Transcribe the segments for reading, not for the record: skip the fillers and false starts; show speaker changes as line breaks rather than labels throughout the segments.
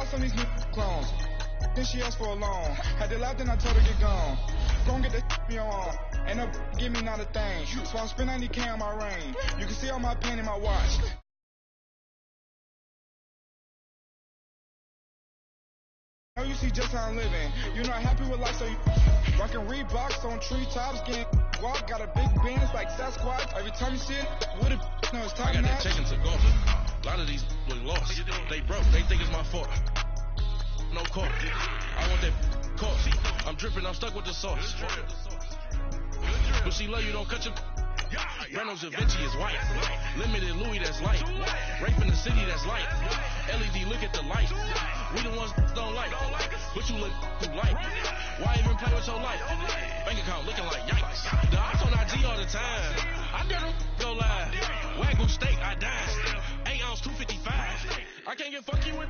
saw some of these new clones. Then she asked for a loan. Had to laugh, then I told her get gone. Gon' get that me on. Ain't no give me not a thing. So I'm spending 90K on my ring. You can see all my pain in my watch. Now you see just how I'm living. You're not happy with life, so you rockin' Reeboks on treetops, getting walk. Got a big Benz like Sasquatch. Every time you see it, with it, no, it's time.
I got that chicken to go. A lot of these look lost. They broke. They think it's my fault. No court. I want that court. I'm dripping. I'm stuck with the sauce. But she love you. Don't cut your. Reynolds Da Vinci is white. Limited Louis, that's light. Rape in the city, that's light. LED, look at the light. We the ones don't like. But you look too light. Why even play with your life? Bank account looking like yikes. The ops on IG all the time. I dare them go live. Wagyu steak, I dine. 8 ounce, 255. I can't get fuck you with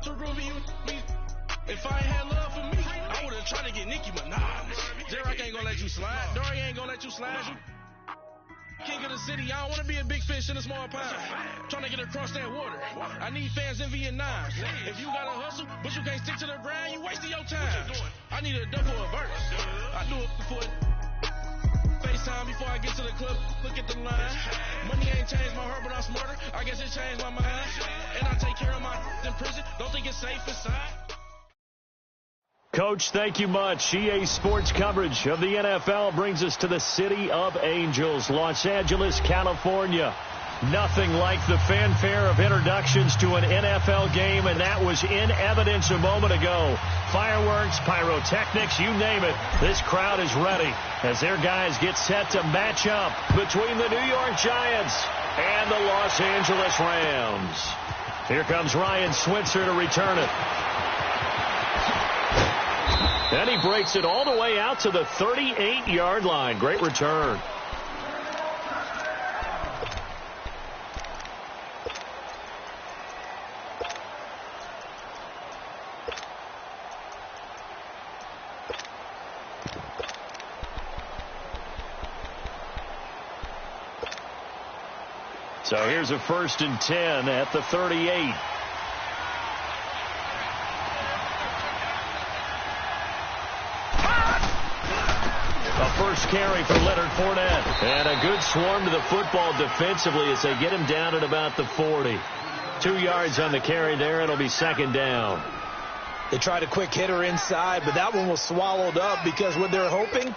too groovy you me. If I ain't had love for me, I would've tried to get Nicki Minaj. Derek ain't gonna let you slide. Dory ain't gonna let you slide. You king of the city, I don't want to be a big fish in a small pond. Trying to get across that water. I need fans in Vietnam. If you got to hustle, but you can't stick to the grind, you wasting your time. I need a double a verse. I do it for FaceTime before I get to the club. Look at the line. Money ain't changed my heart, but I'm smarter. I guess it changed my mind. And I take care of my in prison. Don't think it's safe inside.
Coach, thank you much. EA Sports coverage of the NFL brings us to the City of Angels, Los Angeles, California. Nothing like the fanfare of introductions to an NFL game, and that was in evidence a moment ago. Fireworks, pyrotechnics, you name it. This crowd is ready as their guys get set to match up between the New York Giants and the Los Angeles Rams. Here comes Ryan Switzer to return it. And he breaks it all the way out to the 38-yard line. Great return. So here's a 1st and 10 at the 38. First carry for Leonard Fournette. And a good swarm to the football defensively as they get him down at about the 40. 2 yards on the carry there. It'll be 2nd down.
They tried a quick hitter inside, but that one was swallowed up because what they're hoping,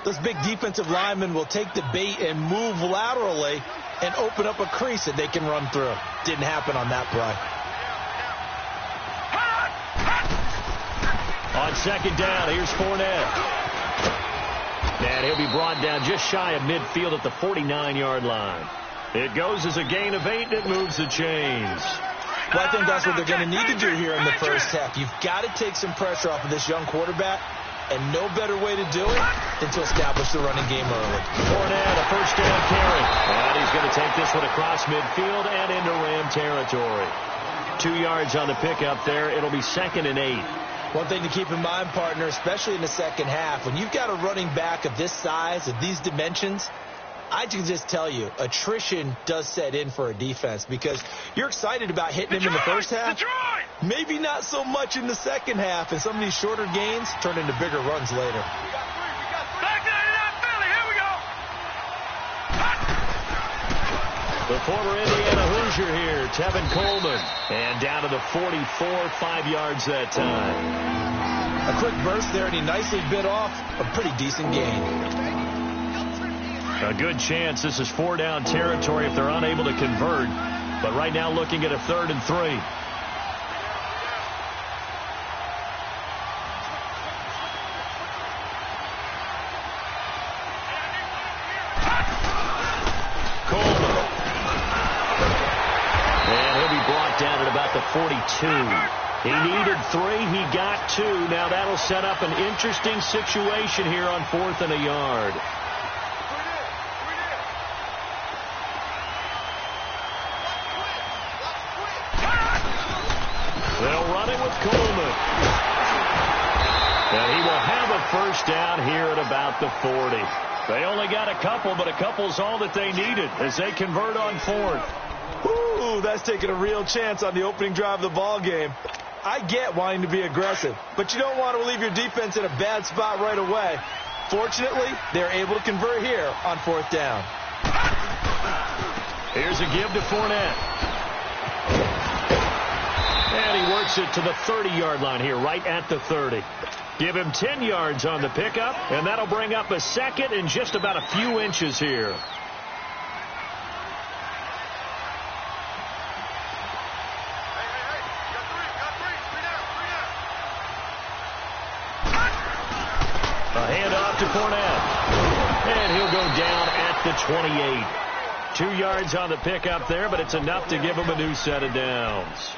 those big defensive linemen will take the bait and move laterally and open up a crease that they can run through. Didn't happen on that play.
On 2nd down, here's Fournette. And he'll be brought down just shy of midfield at the 49-yard line. It goes as a gain of 8, and it moves the chains.
Well, I think that's what they're going to need to do here in the first half. You've got to take some pressure off of this young quarterback, and no better way to do it than to establish the running game early.
Fournette, a 1st down carry. And he's going to take this one across midfield and into Ram territory. 2 yards on the pickup there. It'll be 2nd and 8.
One thing to keep in mind, partner, especially in the second half, when you've got a running back of this size, of these dimensions, I can just tell you, attrition does set in for a defense because you're excited about hitting him in the first half. Maybe not so much in the second half, and some of these shorter gains turn into bigger runs later.
The former Indiana Hoosier here, Tevin Coleman. And down to the 44, 5 yards that time.
A quick burst there, and he nicely bit off a pretty decent gain.
A good chance this is 4-down territory if they're unable to convert. But right now looking at a 3rd and 3. Down at about the 42. He needed 3. He got 2. Now that'll set up an interesting situation here on 4th and a yard. They'll run it with Coleman. And he will have a 1st down here at about the 40. They only got a couple, but a couple's all that they needed as they convert on 4th.
Ooh, that's taking a real chance on the opening drive of the ball game. I get wanting to be aggressive, but you don't want to leave your defense in a bad spot right away. Fortunately, they're able to convert here on 4th down.
Here's a give to Fournette. And he works it to the 30-yard line here, right at the 30. Give him 10 yards on the pickup, and that'll bring up a second and just about a few inches here. A handoff to Fournette. And he'll go down at the 28. 2 yards on the pickup there, but it's enough to give him a new set of downs.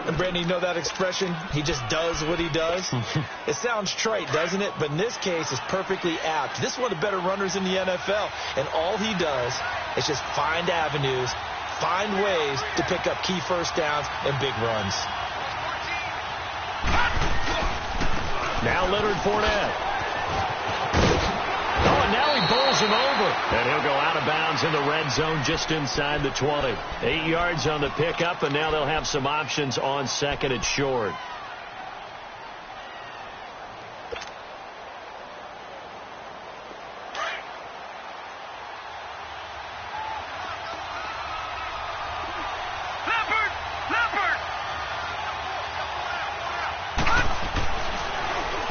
And Brandon, you know that expression, he just does what he does? It sounds trite, doesn't it? But in this case, it's perfectly apt. This is one of the better runners in the NFL, and all he does is just find avenues, find ways to pick up key first downs and big runs.
Now Leonard Fournette. Oh, and now he bowls him over. And he'll go out of bounds in the red zone just inside the 20. 8 yards on the pickup, and now they'll have some options on 2nd and short.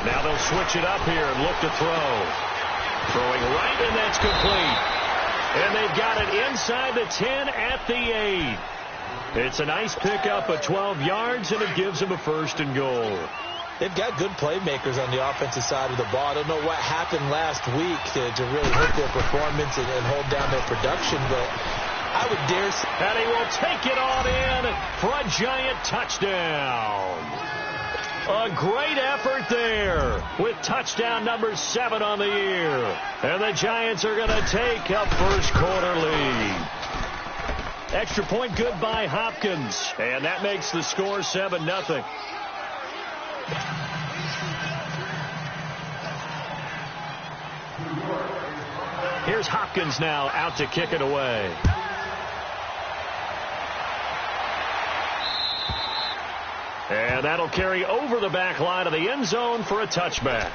Now they'll switch it up here and look to throw. Throwing right, and that's complete. And they've got it inside the 10 at the 8. It's a nice pickup of 12 yards, and it gives them a 1st and goal.
They've got good playmakers on the offensive side of the ball. I don't know what happened last week to really hurt their performance and hold down their production, but I would dare say.
And he will take it on in for a giant touchdown. A great effort there with touchdown number 7 on the year. And the Giants are going to take a first-quarter lead. Extra point good by Hopkins. And that makes the score 7-0. Here's Hopkins now out to kick it away. And that'll carry over the back line of the end zone for a touchback.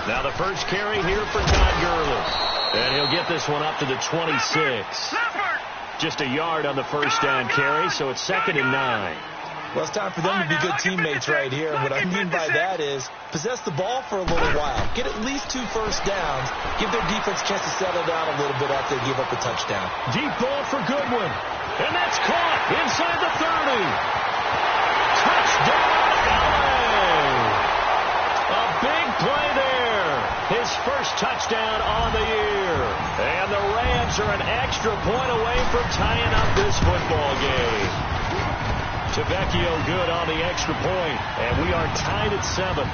Now the first carry here for Todd Gurley. And he'll get this one up to the 26. Just a yard on the first down carry, so it's 2nd and 9.
Well, it's time for them to be good teammates right here. And what I mean by that is possess the ball for a little while. Get at least 2 first downs. Give their defense a chance to settle down a little bit after they give up a touchdown.
Deep ball for Goodwin. And that's caught inside the 30. Touchdown, LA. A big play there. His first touchdown on the year. And the Rams are an extra point away from tying up this football game. Tavecchio good on the extra point. And we are tied at 7.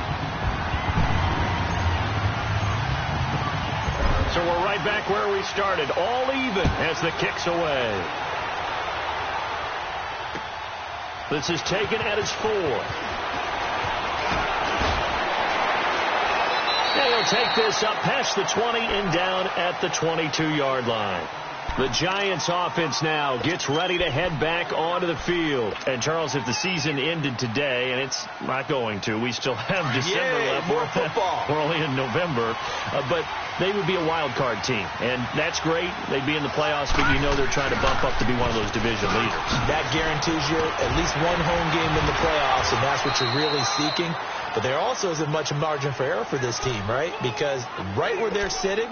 So we're right back where we started. All even as the kick's away. This is taken at its 4. They'll take this up past the 20 and down at the 22-yard line. The Giants offense now gets ready to head back onto the field. And, Charles, if the season ended today, and it's not going to, we still have December left.
More football.
We're only in November. But they would be a wild card team. And that's great. They'd be in the playoffs, but you know they're trying to bump up to be one of those division leaders. That
guarantees you at least one home game in the playoffs, and that's what you're really seeking. But there also isn't much margin for error for this team, right? Because right where they're sitting,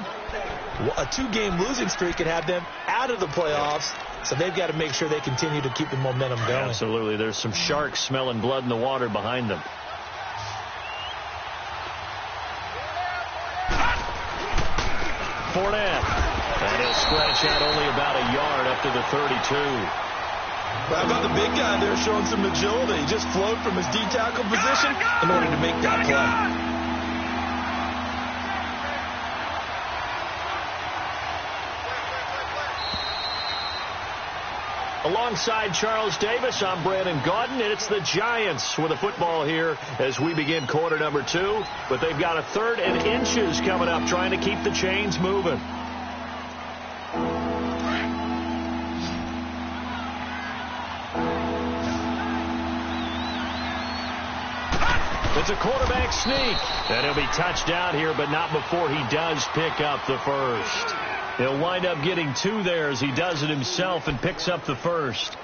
a 2-game losing streak can have them out of the playoffs. So they've got to make sure they continue to keep the momentum going.
Absolutely. There's some sharks smelling blood in the water behind them. Fournette. And he'll stretch out only about a yard up to the 32.
How about the big guy there showing some agility? He just flowed from his D-tackle position in order to make that play.
Alongside Charles Davis, I'm Brandon Gaudin, and it's the Giants with a football here as we begin quarter number 2. But they've got a 3rd and inches coming up, trying to keep the chains moving. It's a quarterback sneak, and he'll be touched down here, but not before he does pick up the first. He'll wind up getting 2 there as he does it himself and picks up the first.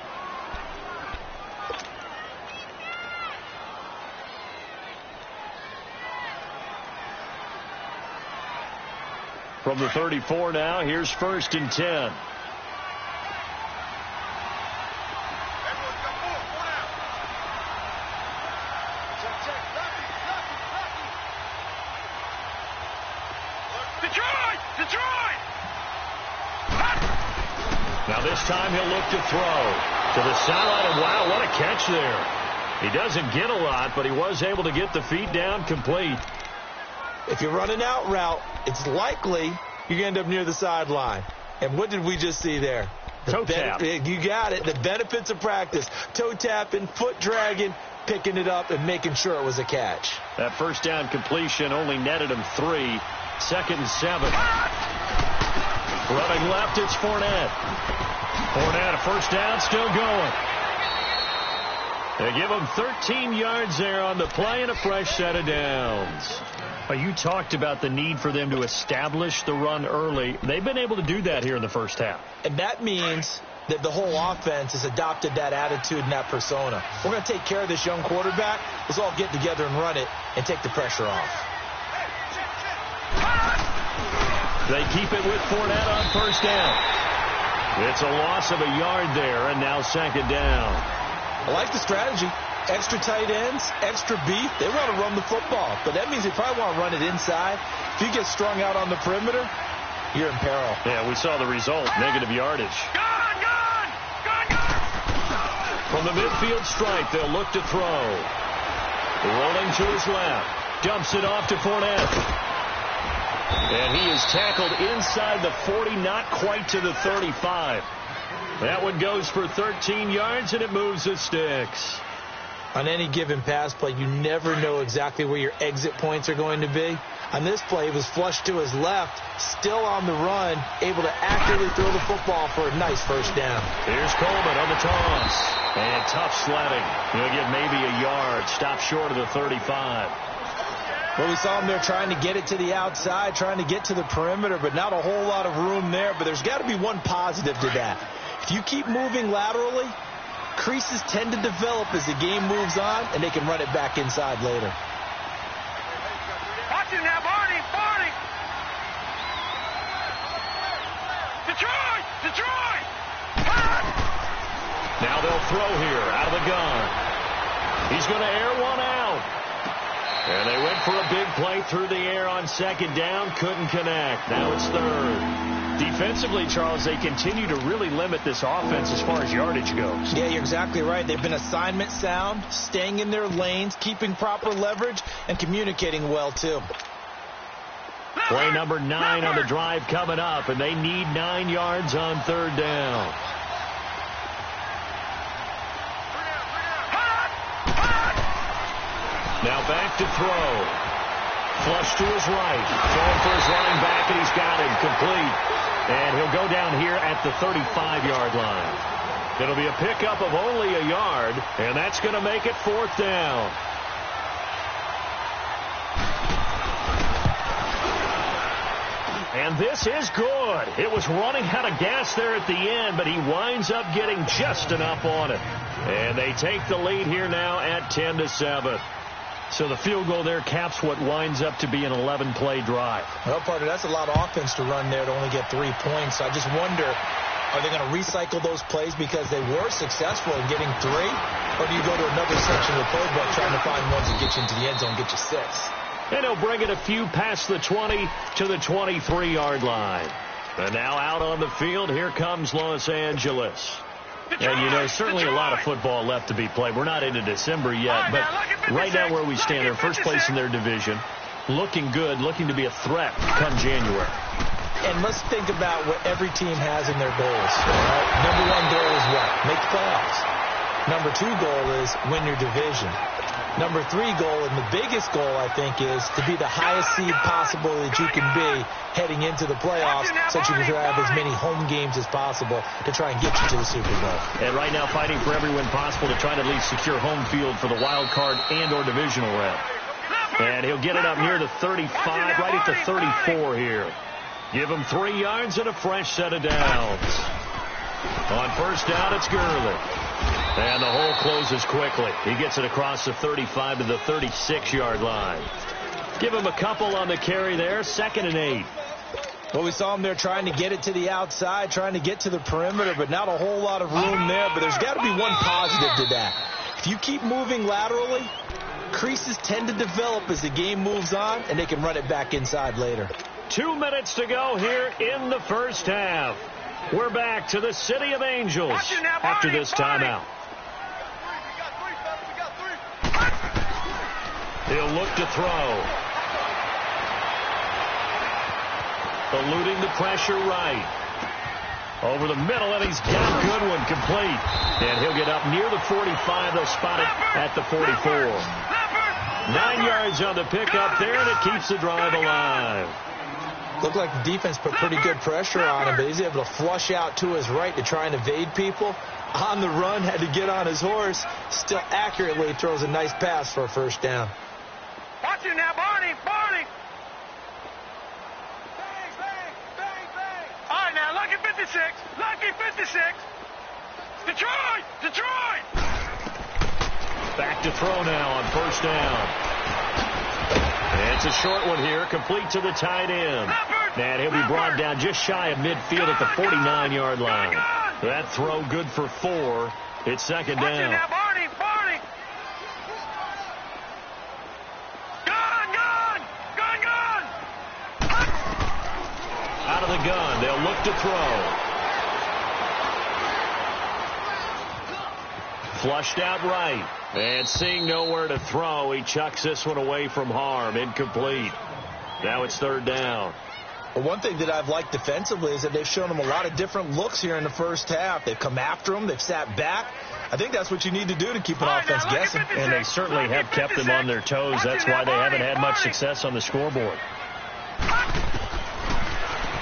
From the 34 now, here's 1st and 10. Now this time he'll look to throw to the sideline, and wow, what a catch there. He doesn't get a lot, but he was able to get the feet down complete.
If you're running out route, it's likely you're going to end up near the sideline. And what did we just see there?
Toe tap.
You got it. The benefits of practice. Toe tapping, foot dragging, picking it up, and making sure it was a catch.
That first down completion only netted him 3. 2nd and 7. Running left, it's Fournette. Fournette, a first down, still going. They give him 13 yards there on the play and a fresh set of downs. You talked about the need for them to establish the run early. They've been able to do that here in the first half.
And that means that the whole offense has adopted that attitude and that persona. We're going to take care of this young quarterback. Let's all get together and run it and take the pressure off.
They keep it with Fournette on first down. It's a loss of a yard there, and now 2nd down.
I like the strategy. Extra tight ends, extra beef. They want to run the football, but that means they probably want to run it inside. If you get strung out on the perimeter, you're in peril.
Yeah, we saw the result, negative yardage. From the midfield stripe, they'll look to throw. Rolling to his left. Dumps it off to Fournette. And he is tackled inside the 40, not quite to the 35. That one goes for 13 yards, and it moves the sticks.
On any given pass play, you never know exactly where your exit points are going to be. On this play, he was flushed to his left, still on the run, able to accurately throw the football for a nice first down.
Here's Coleman on the toss. And tough sledding. He'll get maybe a yard. Stop short of the 35.
Well, we saw him there trying to get it to the outside, trying to get to the perimeter, but not a whole lot of room there. But there's got to be one positive to that. If you keep moving laterally, creases tend to develop as the game moves on, and they can run it back inside later.
Watch it now, Barney! Detroit!
Now they'll throw here out of the gun. He's going to air one out. And they went for a big play through the air on 2nd down. Couldn't connect. Now it's 3rd. Defensively, Charles, they continue to really limit this offense as far as yardage goes.
Yeah, you're exactly right. They've been assignment sound, staying in their lanes, keeping proper leverage, and communicating well, too.
Play number 9 on the drive coming up, and they need 9 yards on 3rd down. Now back to throw. Flush to his right. Throwing for his running back, and he's got him complete. And he'll go down here at the 35-yard line. It'll be a pickup of only a yard, and that's going to make it 4th down. And this is good. It was running out of gas there at the end, but he winds up getting just enough on it. And they take the lead here now at 10-7. So the field goal there caps what winds up to be an 11-play drive.
Well, partner, that's a lot of offense to run there to only get 3 points. I just wonder, are they going to recycle those plays because they were successful in getting 3? Or do you go to another section of the playbook trying to find ones that get you into the end zone and get you 6?
And he'll bring it a few past the 20 to the 23-yard line. And now out on the field, here comes Los Angeles. And, you know, certainly a lot of football left to be played. We're not into December yet, but right now where we stand, they're first place in their division. Looking good, looking to be a threat come January.
And let's think about what every team has in their goals. Right? Number one goal is what? Make the playoffs. Number two goal is win your division. Number three goal, and the biggest goal, I think, is to be the highest seed possible that you can be heading into the playoffs so that you can have as many home games as possible to try and get you to the Super Bowl.
And right now fighting for every win possible to try to at least secure home field for the wild card and or divisional round. And he'll get it up near the 35, right at the 34 here. Give him 3 yards and a fresh set of downs. On first down, it's Gurley. And the hole closes quickly. He gets it across the 35 to the 36-yard line. Give him a couple on the carry there. 2nd and 8.
Well, we saw him there trying to get it to the outside, trying to get to the perimeter, but not a whole lot of room there. But there's got to be one positive to that. If you keep moving laterally, creases tend to develop as the game moves on, and they can run it back inside later.
2 minutes to go here in the first half. We're back to the City of Angels after this timeout. He'll look to throw. Eluding the pressure right. Over the middle, and he's got a good one complete. And he'll get up near the 45. They'll spot it at the 44. 9 yards on the pickup there, and it keeps the drive alive.
Looked like the defense put pretty good pressure on him, but he's able to flush out to his right to try and evade people. On the run, had to get on his horse. Still accurately throws a nice pass for a first down.
Watch it now, Barney! Barney! Bang, bang, bang, bang! All right, now, Lucky 56! Lucky 56! Detroit! Detroit!
Back to throw now on first down. And it's a short one here, complete to the tight end. And he'll be brought down just shy of midfield at the 49-yard line. That throw good for 4. It's second down.
Watch it now, Barney! Barney! Gun!
Out of the gun, they'll look to throw. Flushed out right. And seeing nowhere to throw, he chucks this one away from harm. Incomplete. Now it's third down.
Well, one thing that I've liked defensively is that they've shown him a lot of different looks here in the first half. They've come after him. They've sat back. I think that's what you need to do to keep an offense guessing.
And they certainly have kept them on their toes. That's why they haven't had much success on the scoreboard.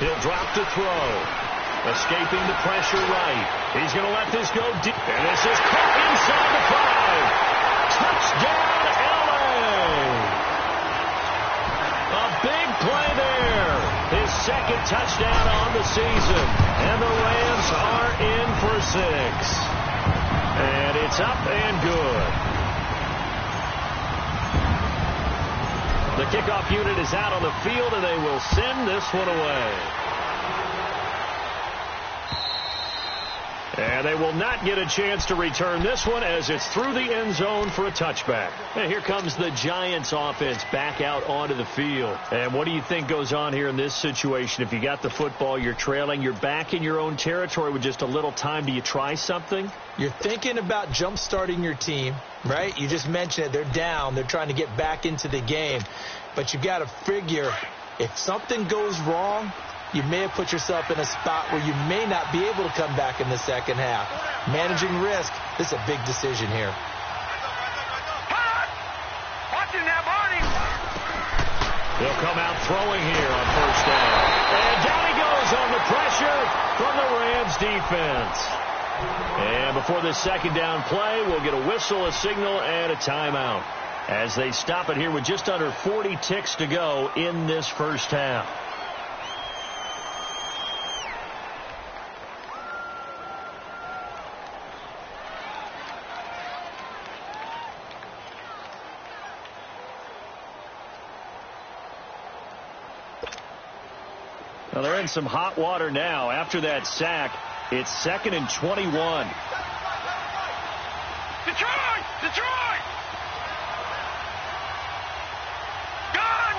He'll drop to throw. Escaping the pressure right. He's going to let this go deep. And this is caught inside the 5. Touchdown, L.A. A big play there. His second touchdown on the season. And the Rams are in for 6. And it's up and good. The kickoff unit is out on the field, and they will send this one away. And they will not get a chance to return this one as it's through the end zone for a touchback. And here comes the Giants offense back out onto the field. And what do you think goes on here in this situation? If you got the football, you're trailing, you're back in your own territory with just a little time. Do you try something?
You're thinking about jump-starting your team, right? You just mentioned it. They're down. They're trying to get back into the game. But you've got to figure if something goes wrong, you may have put yourself in a spot where you may not be able to come back in the second half. Managing risk, this is a big decision here.
Watch it now, Barney!
They'll come out throwing here on first down. And down he goes on the pressure from the Rams defense. And before this second down play, we'll get a whistle, a signal, and a timeout as they stop it here with just under 40 ticks to go in this first half. Well, they're in some hot water now. After that sack, it's 2nd and 21.
Detroit! Detroit! Gun!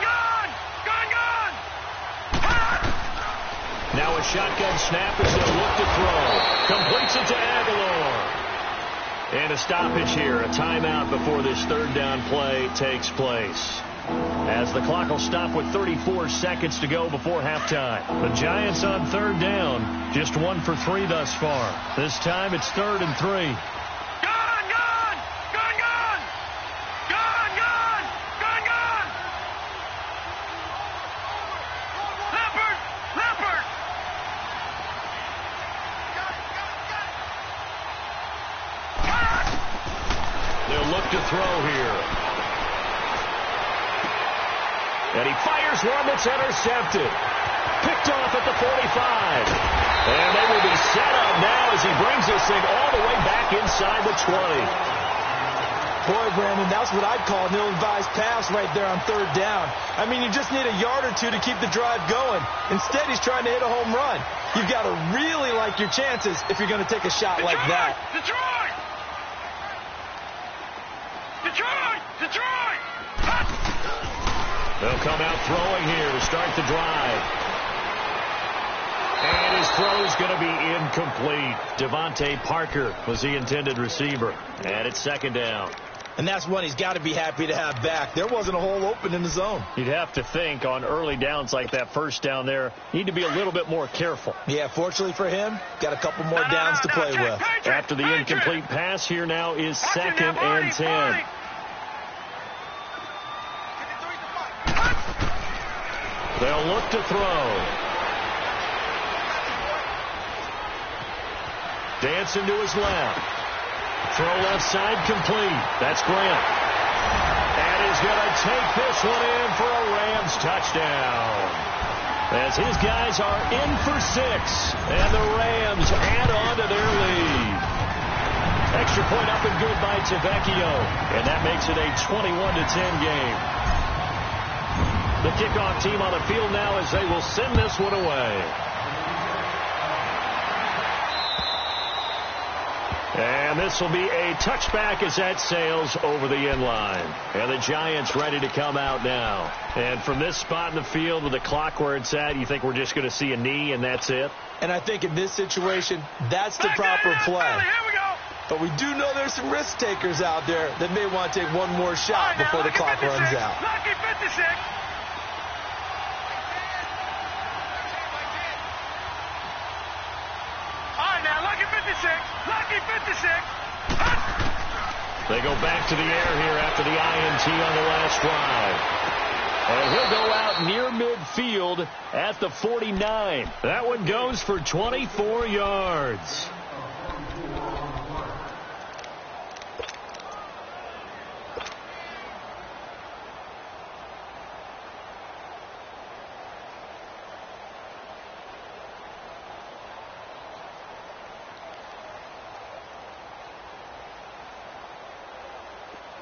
Now a shotgun snap as they'll look to throw. Completes it to Aguilar. And a stoppage here, a timeout before this third down play takes place. as the clock will stop with 34 seconds to go before halftime. The Giants on third down, just 1 for 3 thus far. This time it's 3rd and 3. To throw here. And he fires one that's intercepted. Picked off at the 45. And they will be set up now as he brings this thing all the way back inside the 20.
Boy, Brandon, that's what I'd call an ill-advised pass right there on 3rd down. I mean, you just need a yard or two to keep the drive going. Instead, he's trying to hit a home run. You've got to really like your chances if you're going to take a shot like that.
Detroit!
They'll come out throwing here to start the drive. And his throw is going to be incomplete. Devontae Parker was the intended receiver. And it's 2nd down.
And that's one he's got to be happy to have back. There wasn't a hole open in the zone.
You'd have to think on early downs like that, 1st down there, you need to be a little bit more careful.
Yeah, fortunately for him, got a couple more downs to play with.
After the incomplete pass, here now is 2nd and 10. They'll look to throw. Dancing to his left. Throw left side complete. That's Grant. And he's going to take this one in for a Rams touchdown. As his guys are in for 6. And the Rams add on to their lead. Extra point up and good by Tavecchio. And that makes it a 21-10 game. The kickoff team on the field now as they will send this one away. And this will be a touchback as that sails over the end line. And the Giants ready to come out now. And from this spot in the field with the clock where it's at, you think we're just going to see a knee and that's it?
And I think in this situation, that's the proper play.
Here we go.
But we do know there's some risk takers out there that may want to take one more shot before the clock runs out.
Lucky 56. Lucky 56.
They go back to the air here after the INT on the last drive. And he'll go out near midfield at the 49. That one goes for 24 yards.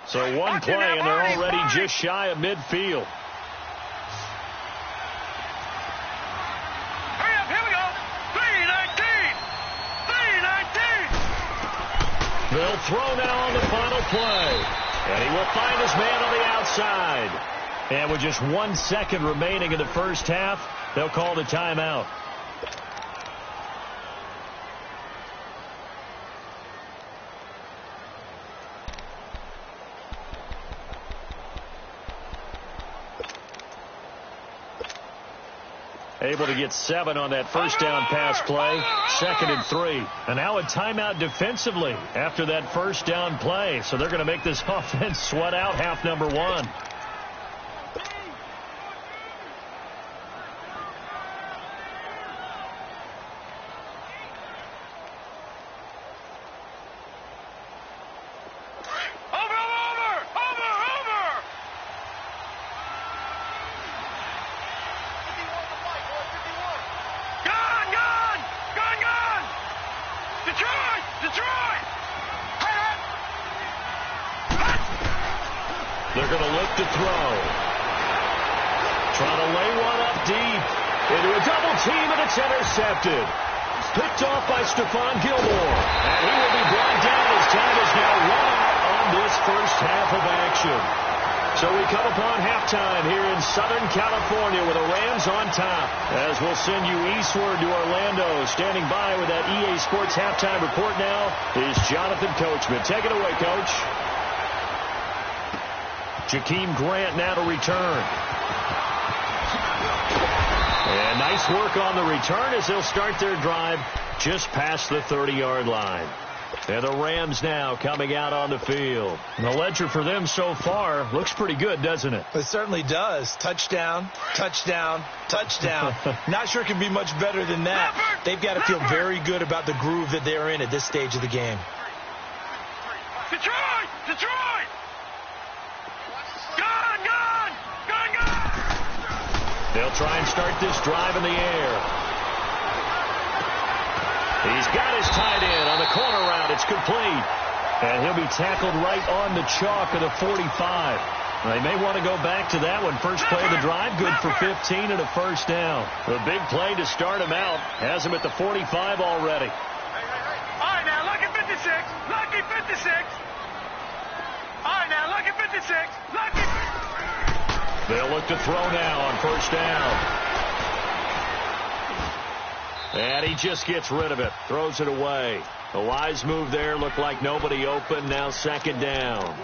So one play, and they're already just shy of midfield.
Hurry up, here we go. 3-19.
They'll throw now on the final play. And he will find his man on the outside. And with just 1 second remaining in the first half, they'll call the timeout. Able to get 7 on that first down pass play. 2nd and 3. And now a timeout defensively after that first down play. So they're going to make this offense sweat out half number 1. They're going to look to throw. Trying to lay one up deep. Into a double team, and it's intercepted. Picked off by Stephon Gilmore. And he will be brought down as time is now run out on this first half of action. So we come upon halftime here in Southern California with the Rams on top. As we'll send you eastward to Orlando. Standing by with that EA Sports halftime report now is Jonathan Coachman. Take it away, Coach. Jakeem Grant now to return. And nice work on the return as they'll start their drive just past the 30-yard line. And the Rams now coming out on the field. The ledger for them so far looks pretty good, doesn't it?
It certainly does. Touchdown, touchdown, touchdown. Not sure it can be much better than that. They've got to feel very good about the groove that they're in at this stage of the game.
Detroit! Detroit! Gun! Gun! Gun! Gun!
They'll try and start this drive in the air. He's got his tight end on the corner route. It's complete. And he'll be tackled right on the chalk of the 45. They may want to go back to that one. First play of the drive, good for 15 and a first down. The big play to start him out has him at the 45 already.
All right, now, lucky 56. Lucky 56. All right, now, lucky 56. Lucky.
They'll look to throw now on first down. And he just gets rid of it. Throws it away. A wise move there. Looked like nobody open. Now second down.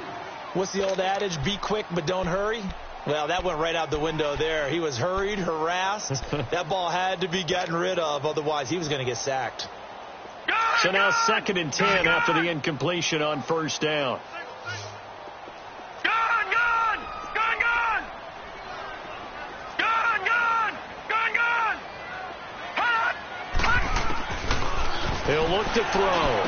What's the old adage? Be quick, but don't hurry. Well, that went right out the window there. He was hurried, harassed. That ball had to be gotten rid of. Otherwise, he was going to get sacked.
So now second and 10 after the incompletion on first down. He'll look to throw.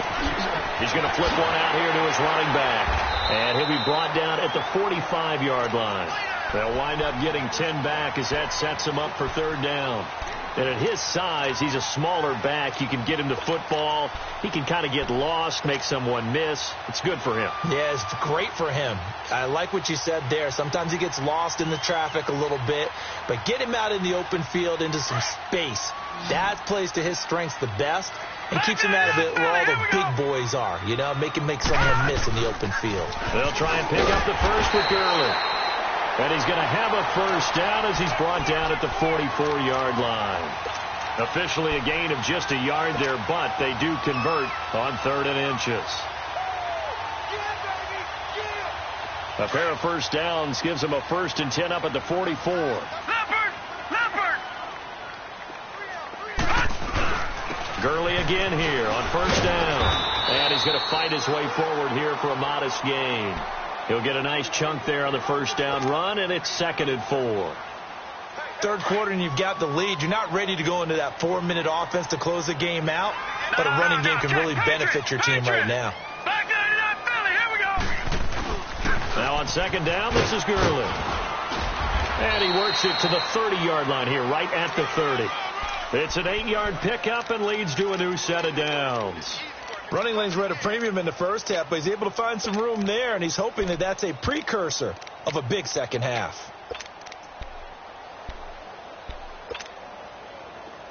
He's going to flip one out here to his running back. And he'll be brought down at the 45-yard line. They'll wind up getting 10 back as that sets him up for third down. And at his size, he's a smaller back. You can get him to football. He can kind of get lost, make someone miss. It's good for him.
Yeah, it's great for him. I like what you said there. Sometimes he gets lost in the traffic a little bit. But get him out in the open field into some space. That plays to his strengths the best. And keeps him out of it where all the big boys are, you know, make someone miss in the open field.
They'll try and pick up the first with Gurley. And he's going to have a first down as he's brought down at the 44-yard line. Officially a gain of just a yard there, but they do convert on 3rd and inches. A pair of first downs gives them a 1st and 10 up at the 44. Gurley again here on first down. And he's going to fight his way forward here for a modest gain. He'll get a nice chunk there on the first down run, and it's 2nd and 4.
Third quarter, and you've got the lead. You're not ready to go into that 4-minute offense to close the game out, but a running game can really benefit your team right now.
Now on second down, this is Gurley. And he works it to the 30-yard line here, right at the 30. It's an 8-yard pickup and leads to a new set of downs.
Running lanes were at a premium in the first half, but he's able to find some room there, and he's hoping that that's a precursor of a big second half.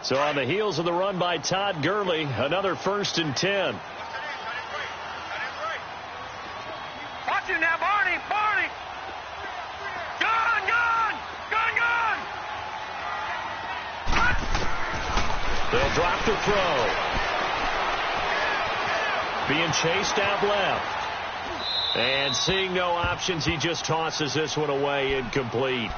So on the heels of the run by Todd Gurley, another 1st and 10.
Watch it now, Barney! Barney! Gun! Gun! Gun! Gun!
They'll drop the throw. Being chased out left. And seeing no options, he just tosses this one away, incomplete.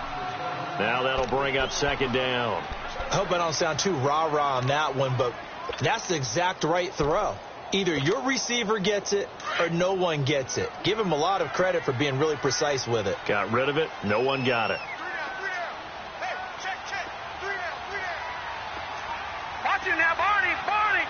Now that'll bring up second down.
I hope I don't sound too rah-rah on that one, but that's the exact right throw. Either your receiver gets it or no one gets it. Give him a lot of credit for being really precise with it.
Got rid of it. No one got it.
Watch it now, Barney! Barney!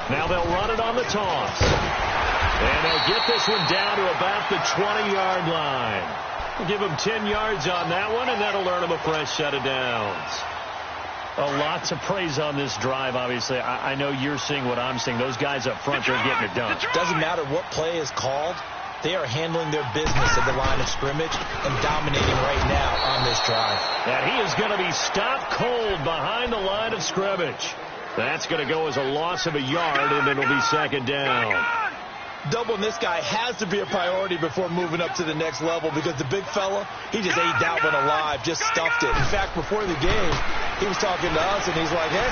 Now they'll run it on the toss. And they'll get this one down to about the 20-yard line. We'll give them 10 yards on that one, and that'll earn them a fresh set of downs. Lots of praise on this drive, obviously. I know you're seeing what I'm seeing. Those guys up front are getting it done.
Doesn't matter what play is called. They are handling their business at the line of scrimmage and dominating right now on this drive.
And he is going to be stopped cold behind the line of scrimmage. That's going to go as a loss of a yard, and it'll be second down.
Doubling this guy has to be a priority before moving up to the next level because the big fella, he just ate that one alive, just stuffed it. In fact, before the game, he was talking to us, and he's like, hey,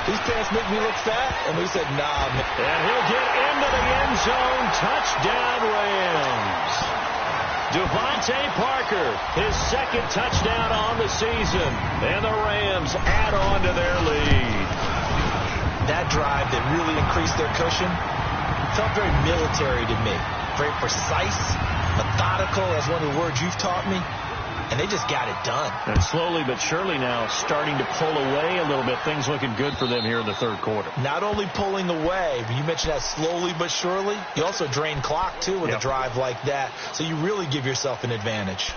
these pants make me look fat. And we said, nah, man.
And he'll get into the end zone. Touchdown, Rams. Devontae Parker, his second touchdown on the season. And the Rams add on to their lead.
That drive that really increased their cushion felt very military to me. Very precise, methodical. That's one of the words you've taught me. And they just got it done.
And slowly but surely now starting to pull away a little bit. Things looking good for them here in the third quarter.
Not only pulling away, but you mentioned that slowly but surely. You also drain clock, too, with a drive like that. So you really give yourself an advantage.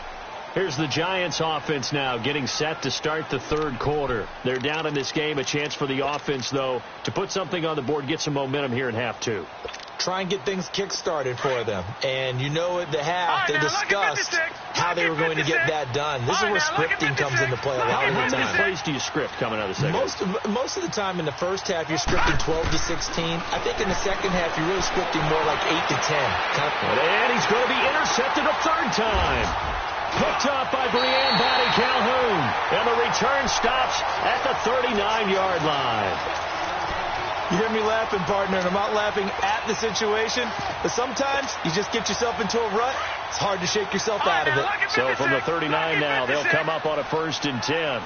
Here's the Giants offense now getting set to start the third quarter. They're down in this game. A chance for the offense, though, to put something on the board, get some momentum here in half two.
Try and get things kick-started for them. And you know at the half, they discussed how they were going to get that done. This is where scripting comes into play a lot of the time.
How many plays do you script coming out of the second?
Most of the time in the first half, you're scripting 12 to 16. I think in the second half, you're really scripting more like 8 to 10.
And he's going to be intercepted a third time. Picked up by Breanne Bonnie Calhoun. And the return stops at the 39-yard line.
You hear me laughing, partner, and I'm not laughing at the situation, but sometimes you just get yourself into a rut. It's hard to shake yourself out of it.
So from the 39 now, they'll come up on a 1st and 10.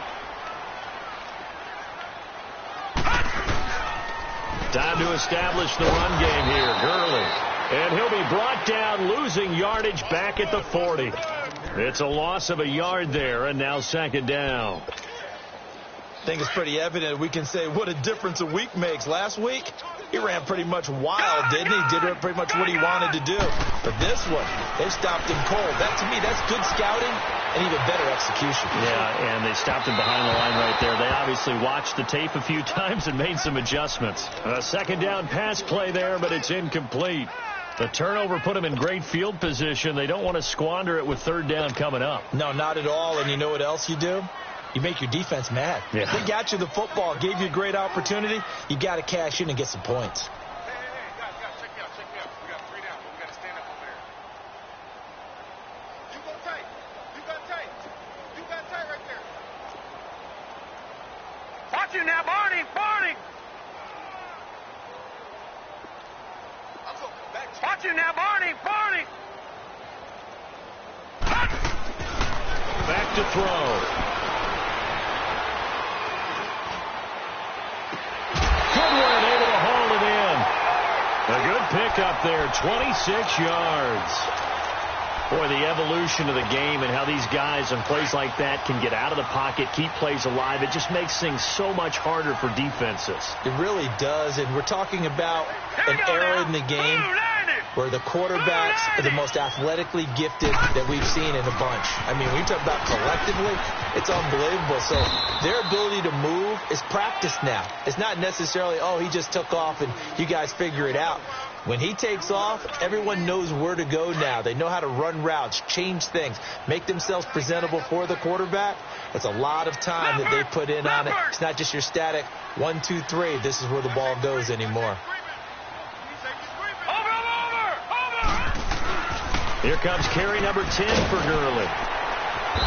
Time to establish the run game here. Gurley. And he'll be brought down, losing yardage back at the 40. It's a loss of a yard there, and now 2nd down.
I think it's pretty evident. We can say what a difference a week makes. Last week, he ran pretty much wild, didn't he? Did pretty much what he wanted to do. But this one, they stopped him cold. That, to me, that's good scouting and even better execution.
Yeah, and they stopped him behind the line right there. They obviously watched the tape a few times and made some adjustments. A 2nd down pass play there, but it's incomplete. The turnover put them in great field position. They don't want to squander it with 3rd down coming up.
No, not at all. And you know what else you do? You make your defense mad.
Yeah.
They got you the football, gave you a great opportunity. You got to cash in and get some points.
Hey, guys, check me out. We got 3 down, but we got to stand up over there. You go tight. You got tight right there. Watch you now, Barney. I'm going to come back to you. Watch you now, Barney.
Back to throw. Goodwin able to haul it in. A good pickup there, 26 yards. Boy, the evolution of the game and how these guys on plays like that can get out of the pocket, keep plays alive, it just makes things so much harder for defenses.
It really does, and we're talking about an era in the game where the quarterbacks are the most athletically gifted that we've seen in a bunch. I mean, when you talk about collectively, it's unbelievable. So their ability to move is practiced now. It's not necessarily, oh, he just took off and you guys figure it out. When he takes off, everyone knows where to go now. They know how to run routes, change things, make themselves presentable for the quarterback. It's a lot of time that they put in on it. It's not just your static 1, 2, 3. This is where the ball goes anymore.
Here comes carry number 10 for Gurley.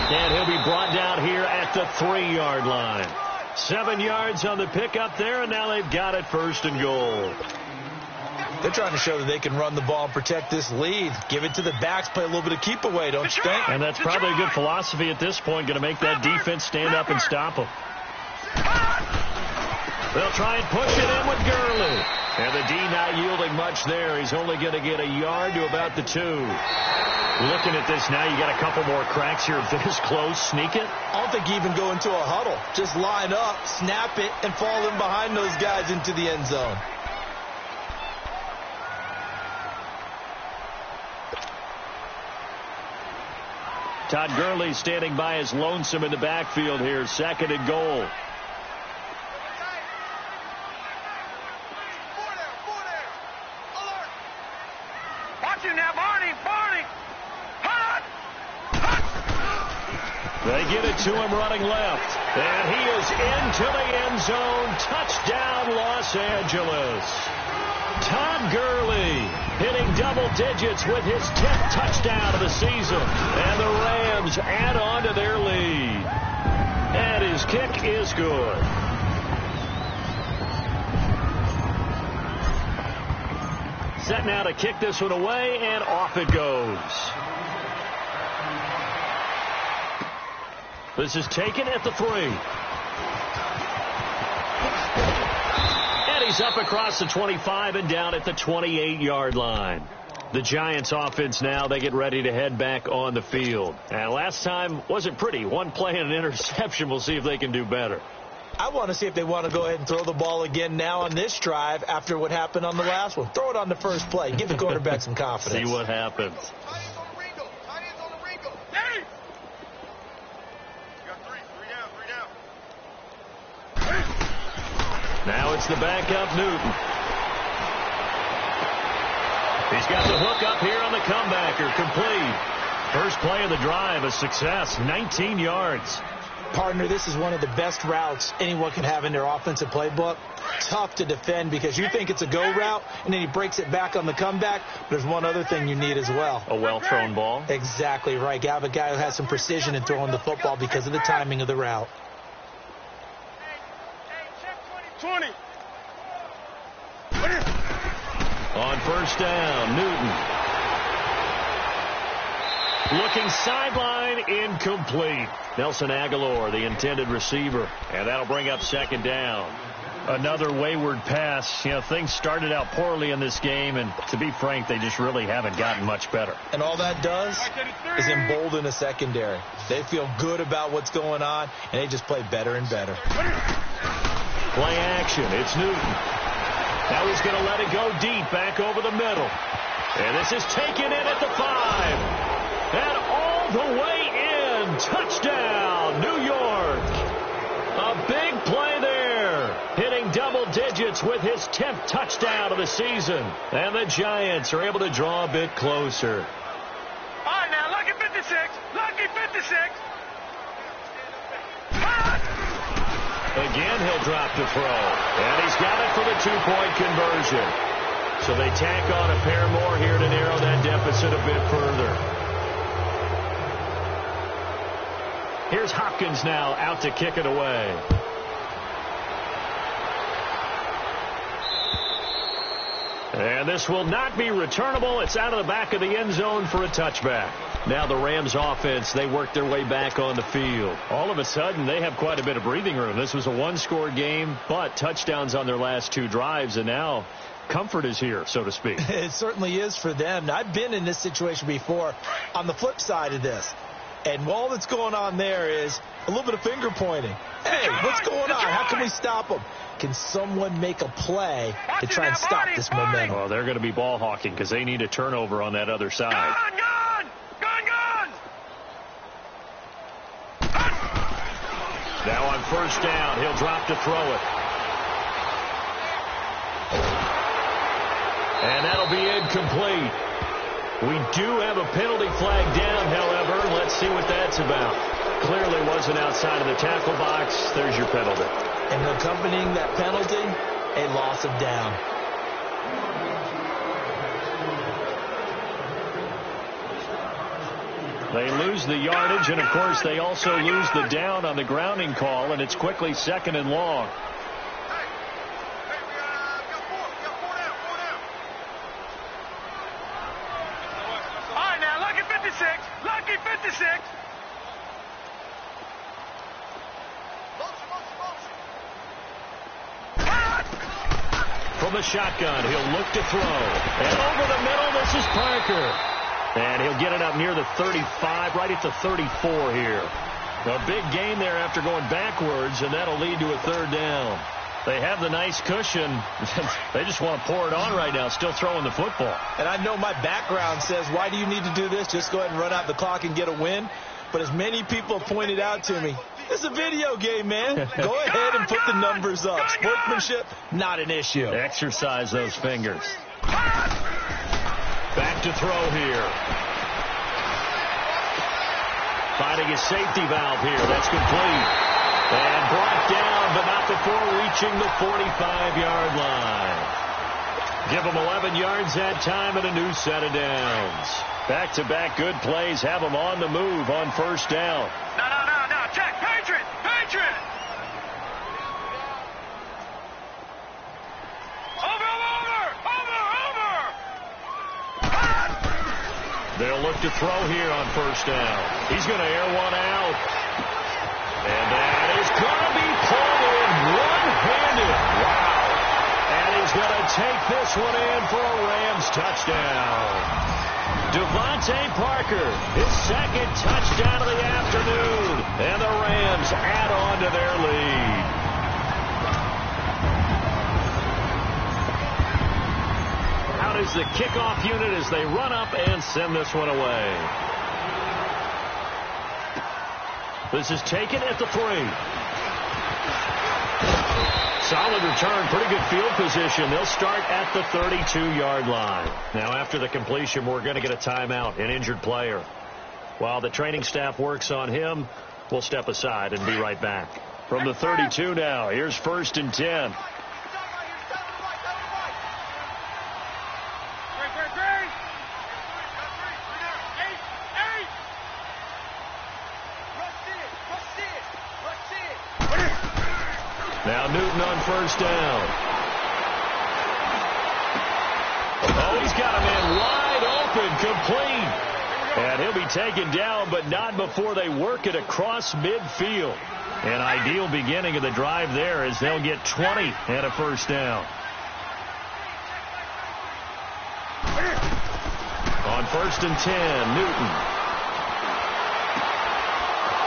And he'll be brought down here at the 3-yard line. 7 yards on the pickup there, and now they've got it 1st and goal.
They're trying to show that they can run the ball and protect this lead. Give it to the backs, play a little bit of keep away, don't you think?
And that's probably a good philosophy at this point, going to make that defense stand up and stop them. They'll try and push it in with Gurley. And the D not yielding much there. He's only going to get a yard to about the 2. Looking at this now, you got a couple more cracks here. This close, sneak it.
I don't think you even go into a huddle. Just line up, snap it, and fall in behind those guys into the end zone.
Todd Gurley standing by as lonesome in the backfield here. 2nd and goal.
Watch you now, Barney. Hot.
They get it to him running left. And he is into the end zone. Touchdown, Los Angeles. Todd Gurley hitting double digits with his 10th touchdown of the season. And the Rams add on to their lead. And his kick is good. Set now to kick this one away, and off it goes. This is taken at the 3. And he's up across the 25 and down at the 28-yard line. The Giants offense now, they get ready to head back on the field. And last time wasn't pretty. One play and an interception. We'll see if they can do better.
I want to see if they want to go ahead and throw the ball again now on this drive after what happened on the last one. Throw it on the first play. Give the quarterback some confidence.
See what happens. Now it's the backup, Newton. He's got the hook up here on the comebacker, complete. First play of the drive, a success, 19 yards.
Partner, this is one of the best routes anyone can have in their offensive playbook. Tough to defend because you think it's a go route, and then he breaks it back on the comeback. But there's one other thing you need as well.
A well-thrown ball?
Exactly right. You have a guy who has some precision in throwing the football because of the timing of the route.
20.
On first down, Newton. Looking sideline, incomplete. Nelson Aguilar, the intended receiver. And that'll bring up second down. Another wayward pass. You know, things started out poorly in this game, and to be frank, they just really haven't gotten much better.
And all that does is embolden the secondary. They feel good about what's going on, and they just play better and better.
Play action. It's Newton. Now he's going to let it go deep back over the middle. And this is taken in at the 5. And all the way in. Touchdown, New York. A big play there. Hitting double digits with his 10th touchdown of the season. And the Giants are able to draw a bit closer.
All right, now, lucky 56. Lucky 56.
Again, he'll drop the throw. And he's got it for the 2-point conversion. So they tack on a pair more here to narrow that deficit a bit further. Here's Hopkins now out to kick it away. And this will not be returnable. It's out of the back of the end zone for a touchback. Now the Rams offense, they work their way back on the field. All of a sudden, they have quite a bit of breathing room. This was a one-score game, but touchdowns on their last 2 drives, and now comfort is here, so to speak.
It certainly is for them. I've been in this situation before on the flip side of this. And all that's going on there is a little bit of finger pointing. Hey, what's going on? How can we stop them? Can someone make a play to try and stop this momentum?
Well, they're going to be ball hawking because they need a turnover on that other side.
Gone!
Now on first down, he'll drop to throw it. And that'll be incomplete. We do have a penalty flag down, however. Let's see what that's about. Clearly wasn't outside of the tackle box. There's your penalty.
And accompanying that penalty, a loss of down.
They lose the yardage, and, of course, they also lose the down on the grounding call, and it's quickly 2nd and long.
All right, now, lucky 56. Lucky 56.
From the shotgun, he'll look to throw. And over the middle, this is Parker. And he'll get it up near the 35, right at the 34 here. A big gain there after going backwards, and that'll lead to a 3rd down. They have the nice cushion. They just want to pour it on right now, still throwing the football.
And I know my background says, why do you need to do this? Just go ahead and run out the clock and get a win. But as many people have pointed out to me, this is a video game, man. Go ahead and put the numbers up. Sportsmanship, not an issue.
Exercise those fingers. Back to throw here. Finding a safety valve here. That's complete. And brought down, but not before reaching the 45-yard line. Give them 11 yards that time and a new set of downs. Back-to-back good plays have them on the move on first down.
No. Check. Patriot. Over.
They'll look to throw here on first down. He's going to air one out. And that is going to be pulled in one-handed. Wow. And he's going to take this one in for a Rams touchdown. Devontae Parker, his second touchdown of the afternoon. And the Rams add on to their lead. Out is the kickoff unit as they run up and send this one away. This is taken at the 3. Solid return, pretty good field position. They'll start at the 32-yard line. Now, after the completion, we're going to get a timeout, an injured player. While the training staff works on him, we'll step aside and be right back. From the 32 now, here's 1st and 10. Now Newton on first down. Oh, he's got a man wide open, complete. And he'll be taken down, but not before they work it across midfield. An ideal beginning of the drive there as they'll get 20 and a first down. On 1st and 10, Newton.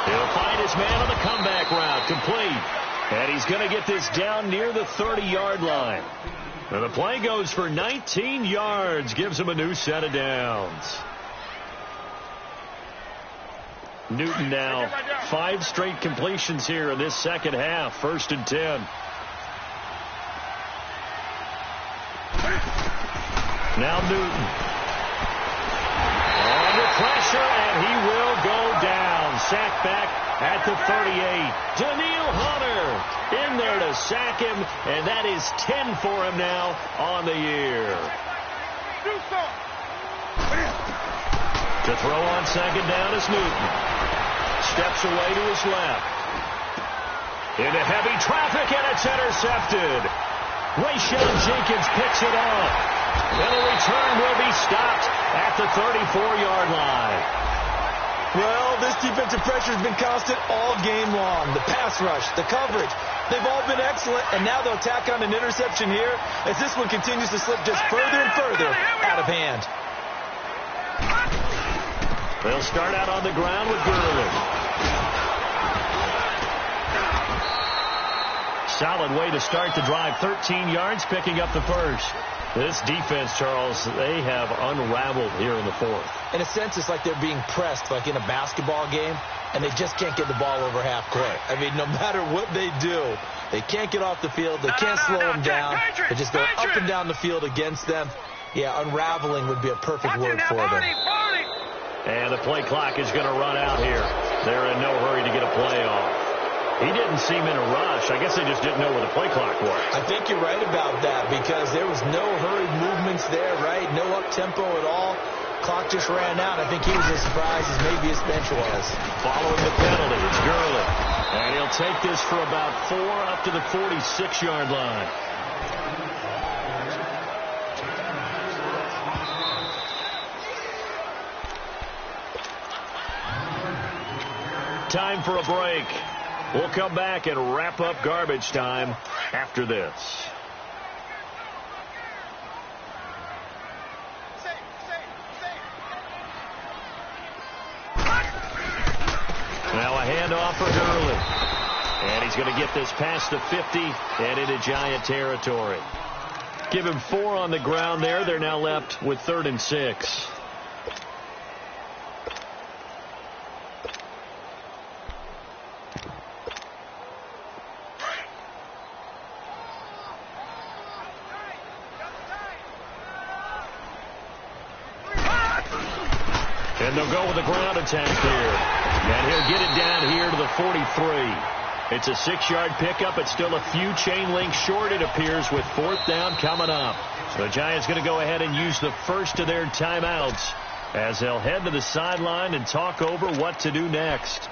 He'll find his man on the comeback route, complete. And he's going to get this down near the 30-yard line. And the play goes for 19 yards, gives him a new set of downs. Newton now 5 straight completions here in this second half. 1st and 10. Now Newton. Under pressure, and he will go down. Sacked back at the 38. Daniil Hunter in there to sack him, and that is 10 for him now on the year. To throw on second down is Newton. Steps away to his left. Into heavy traffic, and it's intercepted. Rayshawn Jenkins picks it up. And the return will be stopped at the 34-yard line.
Well, this defensive pressure has been constant all game long. The pass rush, the coverage, they've all been excellent, and now they'll tack on an interception here as this one continues to slip just further and further out of hand.
They'll start out on the ground with Gurley. Solid way to start the drive. 13 yards, picking up the first. This defense, Charles, they have unraveled here in the 4th.
In a sense, it's like they're being pressed, like in a basketball game, and they just can't get the ball over half court. I mean, no matter what they do, they can't get off the field. They can't slow them down. They just go up and down the field against them. Yeah, unraveling would be a perfect word for them.
And the play clock is going to run out here. They're in no hurry to get a play off. He didn't seem in a rush. I guess they just didn't know where the play clock was.
I think you're right about that because there was no hurried movements there, right? No up-tempo at all. Clock just ran out. I think he was as surprised as maybe his bench was.
Following the penalty, it's Gurley. And he'll take this for about 4 up to the 46-yard line. Time for a break. We'll come back and wrap up garbage time after this. Now a handoff for Gurley. And he's going to get this past the 50 and into Giant territory. Give him 4 on the ground there. They're now left with 3rd and 6. And they'll go with a ground attack here. And he'll get it down here to the 43. It's a 6-yard pickup. It's still a few chain links short, it appears, with 4th down coming up. So the Giants going to go ahead and use the first of their timeouts as they'll head to the sideline and talk over what to do next.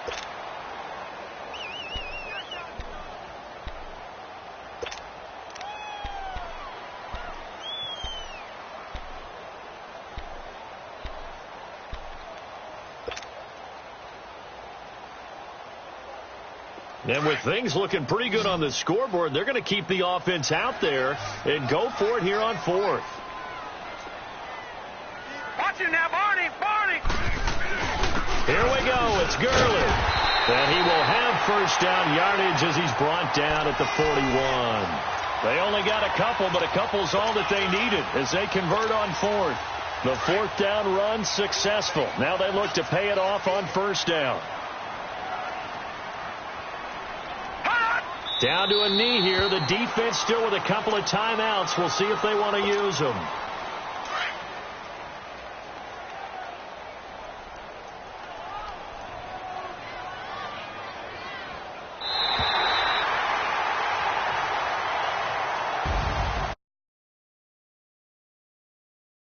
And with things looking pretty good on the scoreboard, they're going to keep the offense out there and go for it here on 4th.
Watch him now, Barney. Barney.
Here we go. It's Gurley. And he will have first down yardage as he's brought down at the 41. They only got a couple, but a couple's all that they needed as they convert on 4th. The 4th down run successful. Now they look to pay it off on first down. Down to a knee here. The defense still with a couple of timeouts. We'll see if they want to use them.